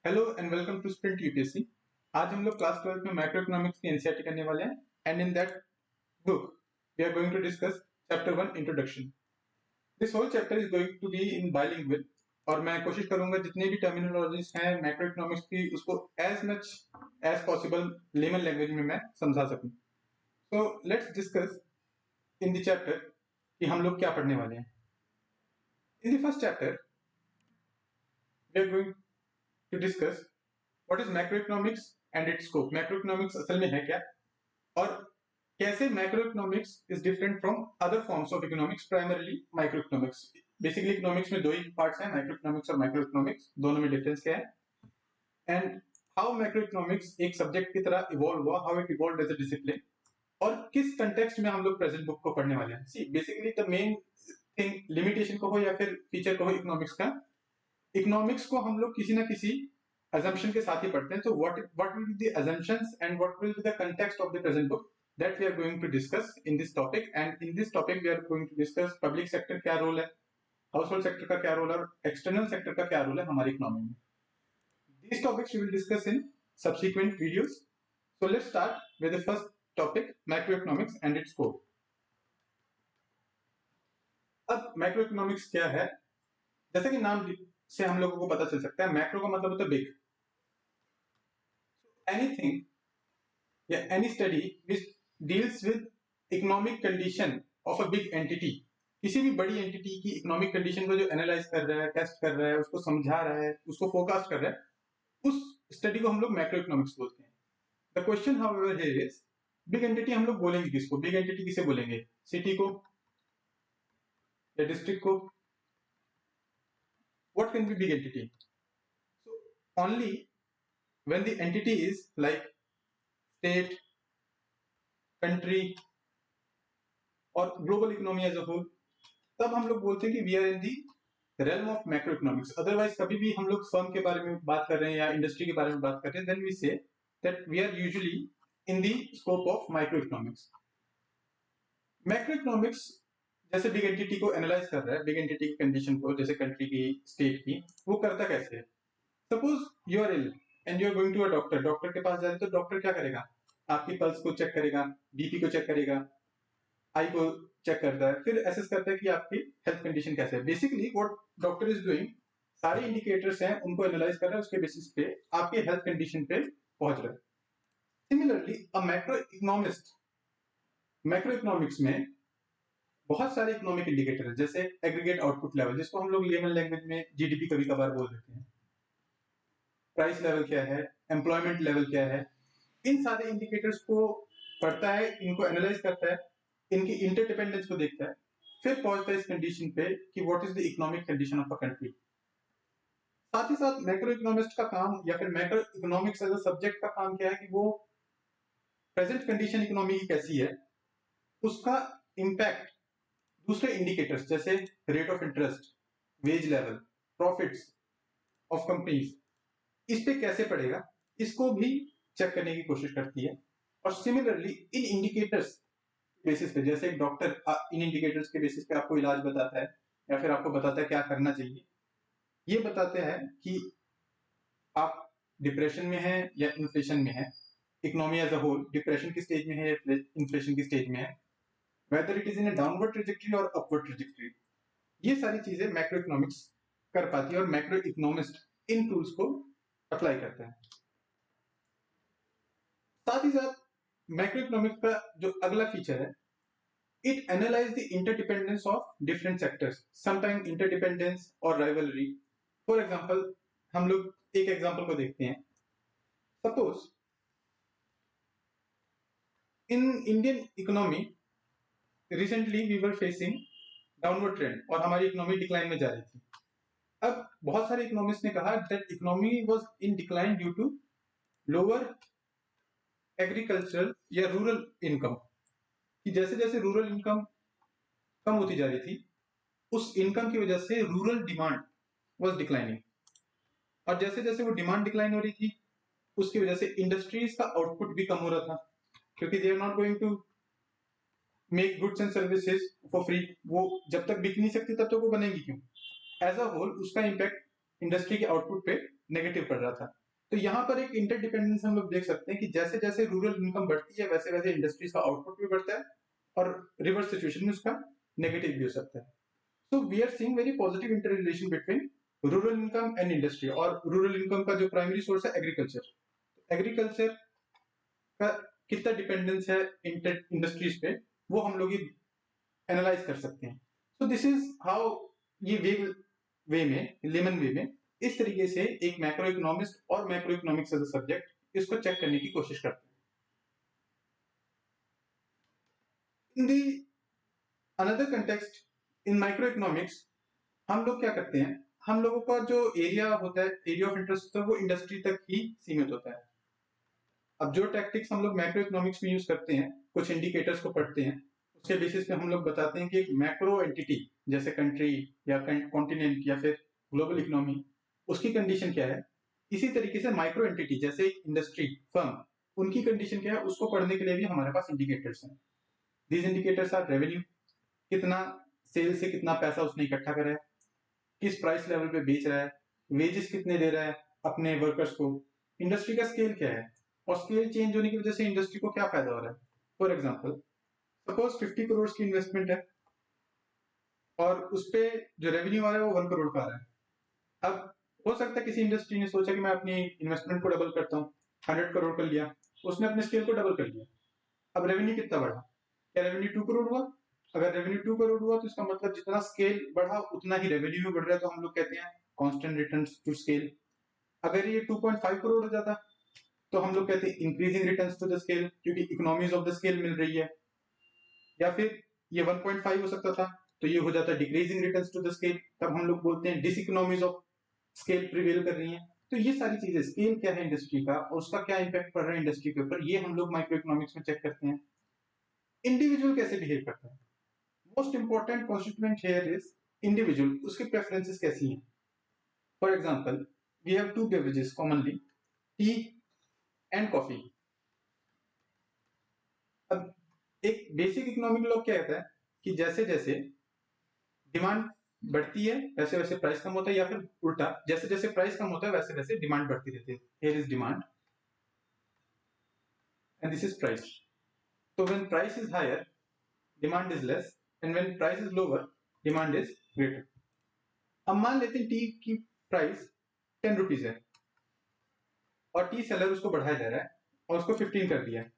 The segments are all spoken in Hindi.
Hello and welcome to Sprint UPSC. आज हम लोग क्लास 12 में मैक्रो इकोनॉमिक्स की एनसीईआरटी करने वाले हैं and in that book we are going to discuss chapter 1 introduction. This whole chapter is going to be in bilingual और मैं कोशिश करूंगा जितने भी टर्मिनोलॉजीज हैं मैक्रो इकोनॉमिक्स की उसको as much as possible layman language में मैं समझा सकूं। So let's discuss in the chapter कि हम लोग क्या पढ़ने वाले हैं। In the first chapter we are going to discuss what is macro economics and its scope. Macro economics असल में है क्या और कैसे macro economics is different from other forms of economics, primarily micro economics. Basically economics में दो ही पार्ट्स हैं, माइक्रो इकोनॉमिक्स और मैक्रो इकोनॉमिक्स, दोनों में डिफरेंस क्या है एंड हाउ मैक्रो इकोनॉमिक्स एक सब्जेक्ट की तरह इवॉल्व हुआ, how it evolve as a discipline और किस कंटेक्स्ट में हम लोग प्रेजेंट बुक को पढ़ने वाले हैं। See basically the main thing, limitation को हो या फिर फीचर को हो इकोनॉमिक्स का, इकोनॉमिक्स को हम लोग किसी ना किसी assumption के साथ ही पढ़ते हैं। तो what will be the assumptions and what will be the context of the present book that we are going to discuss in this topic, and in this topic we are going to discuss public sector क्या रोल है, हाउसहोल्ड सेक्टर का क्या रोल है और एक्सटर्नल सेक्टर का क्या रोल है हमारी इकोनॉमी में। These topics we will discuss in subsequent videos. So let's start with the first topic, macroeconomics and its scope. अब मैक्रोइकोनॉमिक्स क्या है, जैसे कि नाम से हम लोगों को पता चल सकता है, मैक्रो का मतलब होता है बिग। एनीथिंग या any study which deals with economic condition of a big entity, किसी भी बड़ी एंटिटी की इकोनॉमिक कंडीशन को जो एनालाइज कर रहा है, टेस्ट कर रहा है, उसको समझा रहा है, उसको फोरकास्ट कर रहा है, उस स्टडी को हम लोग मैक्रो इकोनॉमिक्स बोलते हैं। The question however here is, big entity हम लोग बोलेंगे किसको, बिग एंटिटी किसे बोलेंगे, सिटी को या डिस्ट्रिक्ट को? What can be big entity? So only when the entity is like state, country और global economy as a whole, तब हम लोग बोलते हैं कि we are in the realm of macroeconomics. Otherwise कभी भी हम लोग फर्म के बारे में बात कर रहे हैं या इंडस्ट्री के बारे में बात कर रहे हैं, then we say that we are usually in the scope of microeconomics. Macroeconomics जैसे बिग एंटिटी को एनालाइज कर रहा है, बिग एंटिटी की कंडीशन को, जैसे कंट्री की, स्टेट की, वो करता कैसे है? Suppose you are ill and you are going to a doctor, doctor के पास जा रहे हैं तो डॉक्टर क्या करेगा? आपकी पल्स को चेक करेगा, बीपी को चेक करेगा, आई को चेक करता है, फिर एसेस करता है कि आपकी हेल्थ कंडीशन कैसे है। Basically what doctor is doing, सारे इंडिकेटर्स हैं उनको एनालाइज कर रहा है, उसके बेसिस पे आपकी हेल्थ कंडीशन पे पहुंच रहा है। Similarly a macro economist, macro economics में बहुत सारे इकोनॉमिक इंडिकेटर है, जैसे एग्रीगेट आउटपुट लेवल, जिसको हम लोग लेमन लैंग्वेज में जीडीपी कभी कभार बोल देते हैं, प्राइस लेवल क्या है, एम्प्लॉयमेंट लेवल क्या है, इन सारे इंडिकेटर्स को पढ़ता है, इनको एनालाइज करता है, इनकी इंटरडिपेंडेंस को देखता है, फिर पहुंचता है इस कंडीशन पे कि what is the economic condition of a country. साथ ही साथ मैक्रो इकोनॉमिस्ट का काम या फिर macro economics as a subject का काम क्या है कि वो प्रेजेंट कंडीशन इकोनॉमी की कैसी है, उसका इंपैक्ट दूसरे इंडिकेटर्स जैसे rate of interest, wage level, profits of companies, इस पे कैसे पड़ेगा, इसको भी चेक करने की कोशिश करती है। और सिमिलरली इन इंडिकेटर्स बेसिस पे, जैसे एक डॉक्टर इन इंडिकेटर्स के बेसिस पे आपको इलाज बताता है या फिर आपको बताता है क्या करना चाहिए, ये बताते हैं कि आप डिप्रेशन में हैं या इन्फ्लेशन में है, economy as a whole depression की स्टेज में है या इन्फ्लेशन की स्टेज में है, whether it is in downward trajectory और अपवर्ड ट्रेजेक्टरी। ये सारी चीजें मैक्रो इकोनॉमिक्स कर पाती है और मैक्रो इकोनॉमिस्ट इन टूल्स को अप्लाई करता है। साथ ही साथ मैक्रो इकोनॉमिक्स का जो अगला फीचर है, it analyse the interdependence of different sectors, sometime interdependence और राइवलरी। फॉर एग्जांपल हम लोग एक एग्जांपल को देखते हैं। Suppose in Indian economy recently we were facing downward trend और हमारी इकोनॉमी डिक्लाइन में जा रही थी। अब बहुत सारे इकोनॉमिस्ट ने कहा that economy was in decline due to lower agriculture या रूरल इनकम, कि जैसे जैसे रूरल इनकम कम होती जा रही थी, उस इनकम की वजह से रूरल डिमांड वाज डिक्लाइनिंग, और जैसे जैसे वो डिमांड डिक्लाइन हो रही थी उसकी वजह से इंडस्ट्रीज का आउटपुट भी कम हो रहा था, क्योंकि they are not going to make goods and services for free. वो जब तक बिक नहीं सकती तब तक वो बनेगी क्यों? एज अ होल उसका इंपैक्ट इंडस्ट्री के आउटपुट पे नेगेटिव पड़ रहा था। तो यहाँ पर एक इंटरडिपेंडेंस हम लोग देख सकते हैं कि जैसे जैसे रूरल इनकम बढ़ती है वैसे वैसे इंडस्ट्रीज का आउटपुट भी बढ़ता है और रिवर्स सिचुएशन में उसका नेगेटिव भी हो सकता है। So we are seeing very positive inter relation between rural income and industry. और रूरल इनकम का जो प्राइमरी सोर्स है एग्रीकल्चर, एग्रीकल्चर का कितना डिपेंडेंस है इंडस्ट्रीज पे वो हम लोग एनालाइज कर सकते हैं। सो दिस इज हाउ ये वे में लेमन वे में इस तरीके से एक मैक्रो इकोनॉमिस्ट और macro economics as a subject इसको चेक करने की कोशिश करते हैं। In the another context in micro economics हम लोग क्या करते हैं, हम लोगों का जो एरिया होता है, एरिया ऑफ इंटरेस्ट होता है वो इंडस्ट्री तक ही सीमित होता है। अब जो टैक्टिक्स हम लोग मैक्रो इकोनॉमिक्स में यूज करते हैं, कुछ इंडिकेटर्स को पढ़ते हैं, उसके बेसिस पे हम लोग बताते हैं कि एक मैक्रो एंटिटी जैसे कंट्री या कॉन्टिनेंट या फिर ग्लोबल इकोनॉमी उसकी कंडीशन क्या है। इसी तरीके से माइक्रो एंटिटी जैसे एक इंडस्ट्री फर्म उनकी कंडीशन क्या है उसको पढ़ने के लिए भी हमारे पास इंडिकेटर्स हैं। दीज इंडिकेटर्स आर रेवेन्यू, कितना सेल से कितना पैसा उसने इकट्ठा करा है, किस प्राइस लेवल पे बेच रहा है, वेजेस कितने दे रहा है अपने वर्कर्स को, इंडस्ट्री का स्केल क्या है और स्केल चेंज होने की वजह से इंडस्ट्री को क्या फायदा हो रहा है। फॉर एग्जांपल सपोज 50 करोड़ की इन्वेस्टमेंट है और उस पे जो रेवेन्यू आ रहा है वो 1 करोड़ का आ रहा है। अब हो सकता है किसी इंडस्ट्री ने सोचा कि मैं अपनी इन्वेस्टमेंट को डबल करता हूँ, 100 करोड़ कर लिया, उसने अपने स्केल को डबल कर लिया। अब रेवेन्यू कितना बढ़ा, क्या रेवेन्यू 2 करोड़ हुआ? अगर रेवेन्यू 2 करोड़ हुआ तो इसका मतलब जितना स्केल बढ़ा उतना ही रेवेन्यू भी बढ़ रहा है, तो हम लोग कहते हैं कांस्टेंट रिटर्न्स टू स्केल। अगर ये 2.5 करोड़ हो जाता तो हम लोग कहते हैं increasing returns to the scale क्योंकि इकोनॉमीज ऑफ द स्केल मिल रही है। या फिर ये 1.5 हो सकता था तो ये हो जाता है decreasing returns to the scale, तब हम लोग बोलते हैं डिसइकोनॉमीज ऑफ स्केल प्रिवेल कर रही हैं। तो ये सारी चीजें, स्केल क्या है इंडस्ट्री का और उसका क्या इंपैक्ट पड़ रहा है इंडस्ट्री के ऊपर, ये हम लोग माइक्रो इकोनॉमिक्स में चेक करते हैं। इंडिविजुअल कैसे बिहेव करता है, most important constituent here is individual, उसके प्रेफरेंसेस कैसी हैं। For example we have two beverages commonly, tea and coffee. अब एक बेसिक इकोनॉमिक लॉ क्या कहता है कि जैसे जैसे डिमांड बढ़ती है वैसे वैसे प्राइस कम होता है, या फिर उल्टा जैसे जैसे प्राइस कम होता है वैसे वैसे डिमांड बढ़ती रहती है। Here is demand and this is price. तो when price is higher demand is less and when price is lower demand is greater. अब मान लेते हैं टी की प्राइस 10 रुपीज है और टी सेलर उसको बढ़ाया जा रहा है और उसको 15 कर दिया है।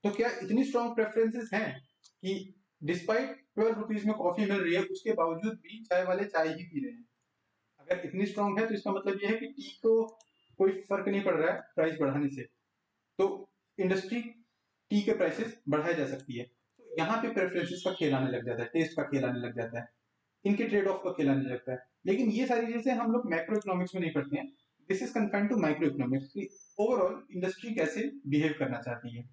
तो क्या इतनी स्ट्रॉन्ग प्रेफरेंसेस हैं कि डिस्पाइट 12 रुपीज में कॉफी मिल रही है उसके बावजूद भी चाय वाले चाय ही पी रहे हैं? अगर इतनी स्ट्रॉन्ग है तो इसका मतलब यह है कि टी को कोई फर्क नहीं पड़ रहा है प्राइस बढ़ाने से, तो इंडस्ट्री टी के प्राइसेस बढ़ाई जा सकती है। तो यहाँ पे प्रेफरेंसेस का खेल आने लग जाता है, टेस्ट का खेल आने लग जाता है, इनके ट्रेड ऑफ का खेल आने लगता है। लेकिन ये सारी चीजें हम लोग मैक्रो इकोनॉमिक्स में नहीं पढ़ते हैं, this is confined to micro economics कि ओवरऑल इंडस्ट्री कैसे बिहेव करना चाहती है।